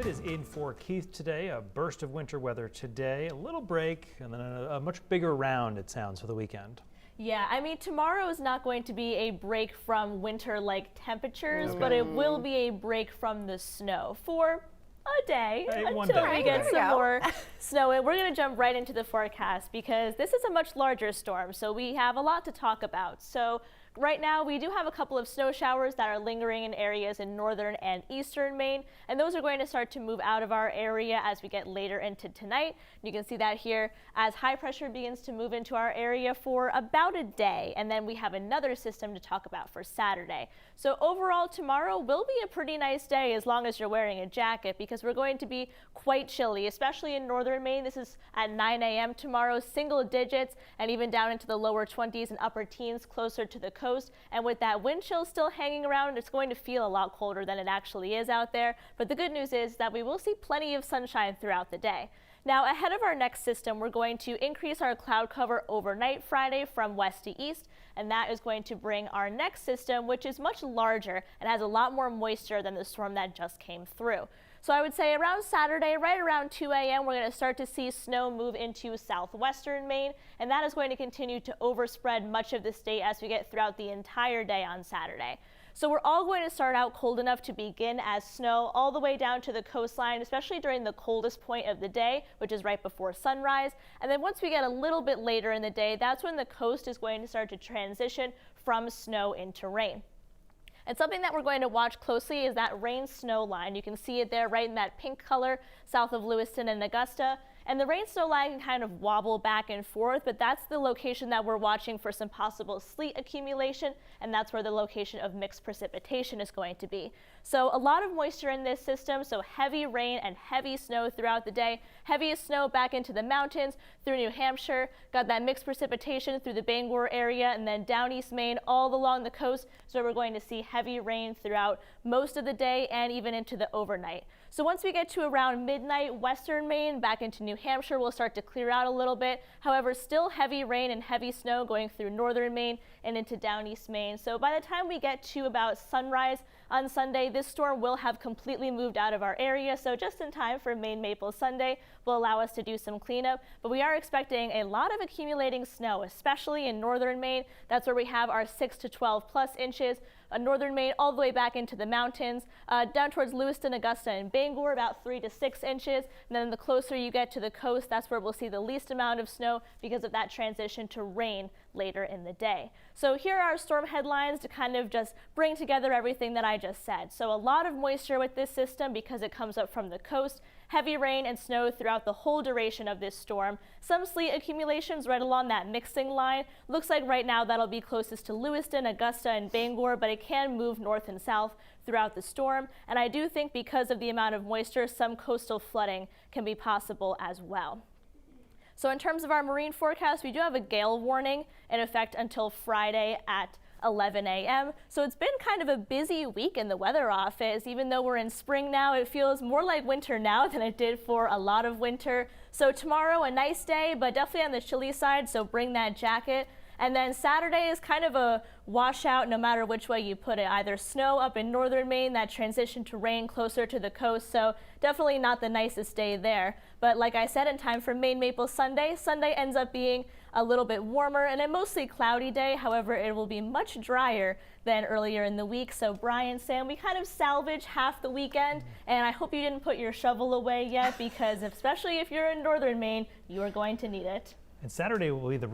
Good is in for Keith today. A burst of winter weather today, a little break, and then a much bigger round, it sounds, for the weekend. Yeah, I mean, tomorrow is not going to be a break from winter-like temperatures, but it will be a break from the snow for a day until we get some more snow. And we're going to jump right into the forecast because this is a much larger storm, so we have a lot to talk about. So right now, we do have a couple of snow showers that are lingering in areas in northern and eastern Maine, and those are going to start to move out of our area as we get later into tonight. You can see that here as high pressure begins to move into our area for about a day, and then we have another system to talk about for Saturday. So overall, tomorrow will be a pretty nice day as long as you're wearing a jacket, because we're going to be quite chilly, especially in northern Maine. This is at 9 a.m. tomorrow, single digits, and even down into the lower 20s and upper teens closer to the coast. And with that wind chill still hanging around, it's going to feel a lot colder than it actually is out there. But the good news is that we will see plenty of sunshine throughout the day. Now, ahead of our next system, we're going to increase our cloud cover overnight Friday from west to east, and that is going to bring our next system, which is much larger and has a lot more moisture than the storm that just came through. So I would say around Saturday, right around 2 a.m., we're going to start to see snow move into southwestern Maine, and that is going to continue to overspread much of the state as we get throughout the entire day on Saturday. So we're all going to start out cold enough to begin as snow all the way down to the coastline, especially during the coldest point of the day, which is right before sunrise. And then once we get a little bit later in the day, that's when the coast is going to start to transition from snow into rain. And something that we're going to watch closely is that rain-snow line. You can see it there right in that pink color south of Lewiston and Augusta. And the rain-snow line can kind of wobble back and forth, but that's the location that we're watching for some possible sleet accumulation, and that's where the location of mixed precipitation is going to be. So a lot of moisture in this system, so heavy rain and heavy snow throughout the day. Heaviest snow back into the mountains through New Hampshire, got that mixed precipitation through the Bangor area, and then down East Maine all along the coast, so we're going to see heavy rain throughout most of the day and even into the overnight. So once we get to around midnight, western Maine back into New Hampshire will start to clear out a little bit. However, still heavy rain and heavy snow going through northern Maine and into down East Maine. So by the time we get to about sunrise on Sunday, this storm will have completely moved out of our area. So just in time for Maine Maple Sunday will allow us to do some cleanup. But we are expecting a lot of accumulating snow, especially in northern Maine. That's where we have our 6 to 12 plus inches. Northern Maine all the way back into the mountains, down towards Lewiston, Augusta, and Bangor, about 3 to 6 inches. And then the closer you get to the coast, that's where we'll see the least amount of snow because of that transition to rain later in the day. So here are our storm headlines to kind of just bring together everything that I just said. So a lot of moisture with this system because it comes up from the coast. Heavy rain and snow throughout the whole duration of this storm. Some sleet accumulations right along that mixing line. Looks like right now that'll be closest to Lewiston, Augusta, and Bangor, but it can move north and south throughout the storm. And I do think because of the amount of moisture, some coastal flooding can be possible as well. So in terms of our marine forecast, we do have a gale warning in effect until Friday at 11 a.m. So it's been kind of a busy week in the weather office. Even though we're in spring now, it feels more like winter now than it did for a lot of winter. So tomorrow, a nice day, but definitely on the chilly side, so bring that jacket. And then Saturday is kind of a washout no matter which way you put it. Either snow up in northern Maine, that transition to rain closer to the coast, so definitely not the nicest day there. But like I said, in time for Maine Maple Sunday, Sunday ends up being a little bit warmer and a mostly cloudy day. However, it will be much drier than earlier in the week. So Brian, Sam, we kind of salvage half the weekend, and I hope you didn't put your shovel away yet because especially if you're in northern Maine, you are going to need it. And Saturday will be the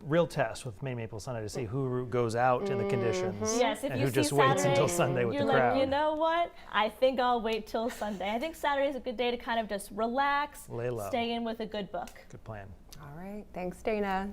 real test with Maine Maple Sunday to see who goes out in the conditions yes, if and you who see just Saturday, waits until Sunday with the you're crowd. like, you know what? I think I'll wait till Sunday. I think Saturday is a good day to kind of just relax, Lay low. stay in with a good book. Good plan. All right. Thanks, Dana.